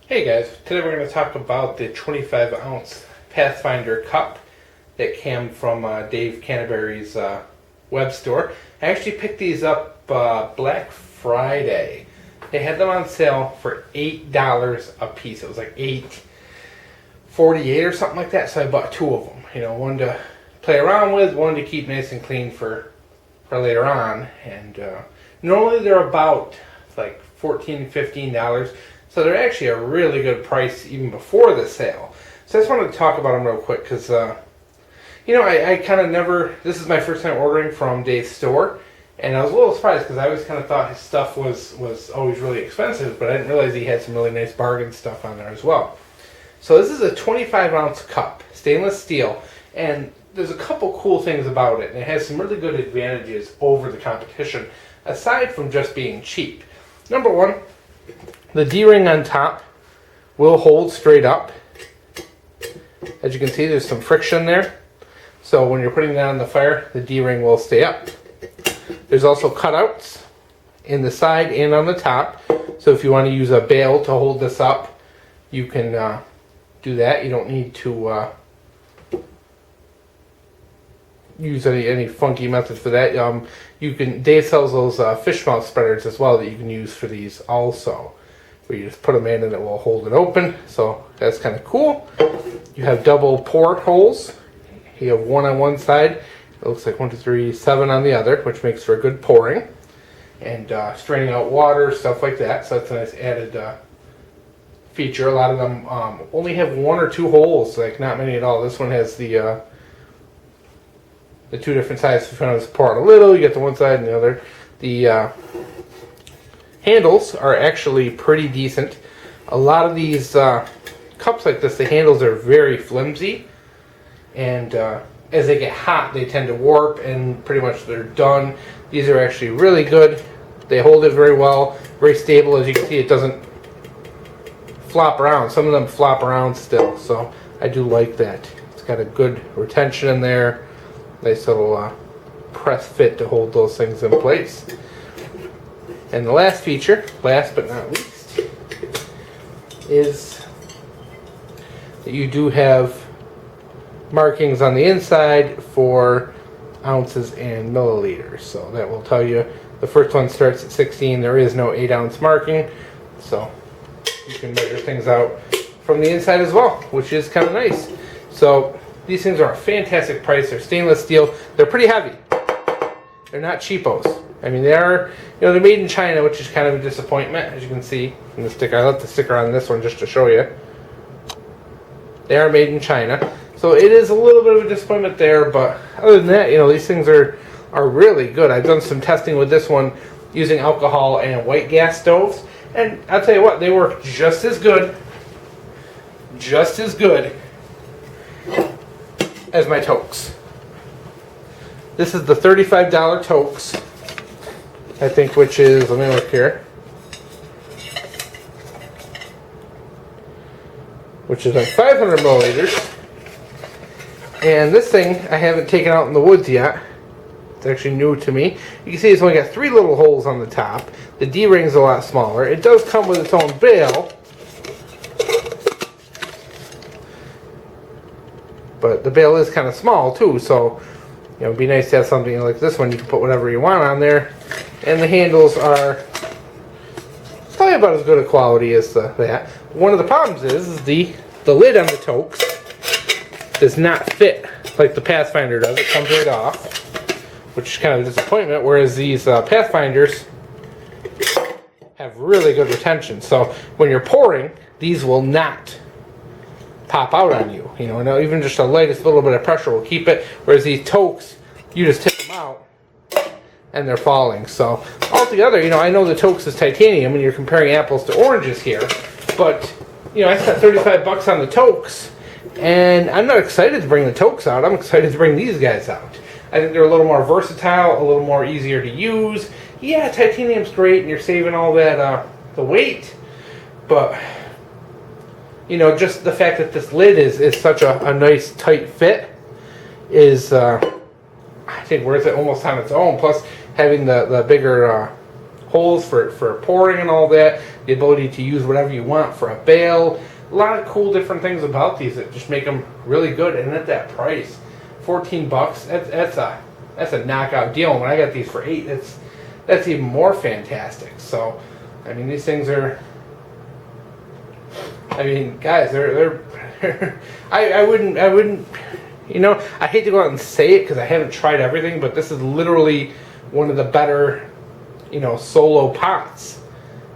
Hey guys, today we're going to talk about the 25 ounce Pathfinder cup that came from Dave Canterbury's web store. I actually picked these up Black Friday. They had them on sale for $8 a piece. It was like $8.48 or something like that, so I bought two of them. You know, one to play around with, one to keep nice and clean for later on. And normally they're about like $14, $15. So they're actually a really good price even before the sale. So I just wanted to talk about them real quick because, you know, I kind of never, this is my first time ordering from Dave's store. And I was a little surprised because I always kind of thought his stuff was always really expensive, but I didn't realize he had some really nice bargain stuff on there as well. So this is a 25 ounce cup, stainless steel, and there's a couple cool things about it. And it has some really good advantages over the competition, aside from just being cheap. Number one, the D-ring on top will hold straight up. As you can see, there's some friction there. So when you're putting that on the fire, the D-ring will stay up. There's also cutouts in the side and on the top. So if you want to use a bail to hold this up, you can do that. You don't need to use any funky method for that. Dave sells those fish mouth spreaders as well that you can use for these also, where you just put them in and it will hold it open. So that's kind of cool. You have double portholes. You have one on one side. It looks like 1, 2, 3, 7 on the other, which makes for good pouring and straining out water, stuff like that. So that's a nice added feature. A lot of them only have 1 or 2 holes, like not many at all. This one has the two different sides. If you want to pour out a little, you get the one side and the other. The handles are actually pretty decent. A lot of these cups like this, the handles are very flimsy, and as they get hot, they tend to warp, and pretty much they're done. These are actually really good. They hold it very well, very stable. As you can see, it doesn't flop around. Some of them flop around still, so I do like that. It's got a good retention in there. Nice little press fit to hold those things in place. And the last feature, last but not least, is that you do have markings on the inside for ounces and milliliters. So that will tell you the first one starts at 16. There is no 8 ounce marking, so you can measure things out from the inside as well, which is kind of nice. So these things are a fantastic price. They're stainless steel. They're pretty heavy. They're not cheapos. I mean, they are, you know, they're made in China, which is kind of a disappointment, as you can see from the sticker. I left the sticker on this one just to show you. They are made in China. So it is a little bit of a disappointment there, but other than that, you know, these things are really good. I've done some testing with this one using alcohol and white gas stoves, and I'll tell you what, they work just as good as my toques. This is the $35 toques, I think, which is, let me look here, which is like 500 milliliters. And this thing I haven't taken out in the woods yet. It's actually new to me. You can see it's only got 3 little holes on the top. The D-ring's a lot smaller. It does come with its own bail, but the bail is kind of small too, so you know, it'd be nice to have something like this one. You can put whatever you want on there, and the handles are probably about as good a quality as that. One of the problems is the lid on the toques does not fit like the Pathfinder does. It comes right off, which is kind of a disappointment, whereas these Pathfinders have really good retention. So when you're pouring, these will not pop out on you. You know, even just the lightest little bit of pressure will keep it, whereas these toques, you just tip them out and they're falling. So altogether, you know, I know the toques is titanium and you're comparing apples to oranges here, but you know, I spent $35 on the toques, and I'm not excited to bring the toques out. I'm excited to bring these guys out. I think they're a little more versatile, a little more easier to use. Yeah, titanium's great and you're saving all that the weight, but you know, just the fact that this lid is such a nice tight fit is I think worth it almost on its own. Plus having the bigger holes for pouring and all that. The ability to use whatever you want for a bale. A lot of cool different things about these that just make them really good. And at that price, $14, that's a knockout deal. And when I got these for $8, that's even more fantastic. So, I mean, these things are. I mean, guys, they're. I wouldn't. You know, I hate to go out and say it because I haven't tried everything, but this is literally one of the better, you know, solo pots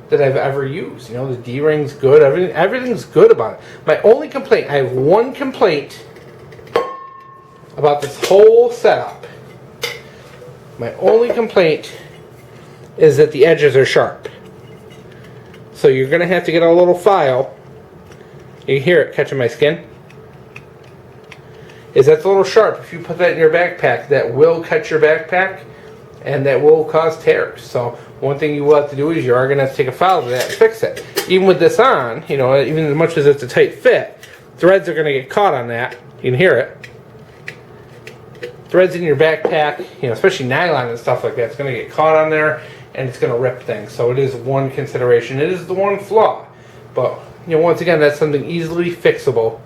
that I've ever used. You know, the D-ring's good. Everything's good about it. My only complaint, I have one complaint about this whole setup. My only complaint is that the edges are sharp. So you're going to have to get a little file. You can hear it catching my skin. That's a little sharp. If you put that in your backpack, that will cut your backpack and that will cause tears. So one thing you will have to do is you are going to have to take a file to that and fix it. Even with this on, you know, even as much as it's a tight fit, threads are going to get caught on that. You can hear it. Threads in your backpack, you know, especially nylon and stuff like that, it's going to get caught on there and it's going to rip things. So it is one consideration. It is the one flaw. But, you know, once again, that's something easily fixable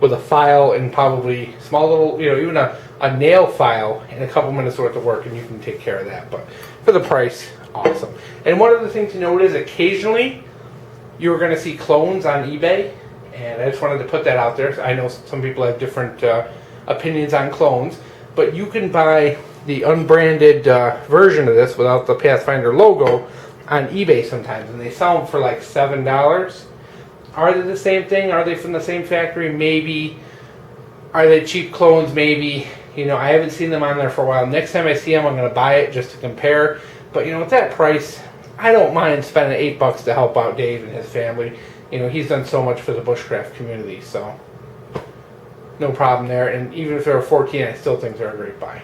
with a file and probably small little, you know, even a nail file and a couple minutes worth of work, and you can take care of that. But for the price, awesome. And one other thing to note is occasionally you're going to see clones on eBay, and I just wanted to put that out there. I know some people have different opinions on clones, but you can buy the unbranded version of this without the Pathfinder logo on eBay sometimes, and they sell them for like $7. Are they the same thing? Are they from the same factory? Maybe. Are they cheap clones? Maybe. You know, I haven't seen them on there for a while. Next time I see them, I'm going to buy it just to compare. But, you know, at that price, I don't mind spending $8 to help out Dave and his family. You know, he's done so much for the bushcraft community, so no problem there. And even if they're 14, I still think they're a great buy.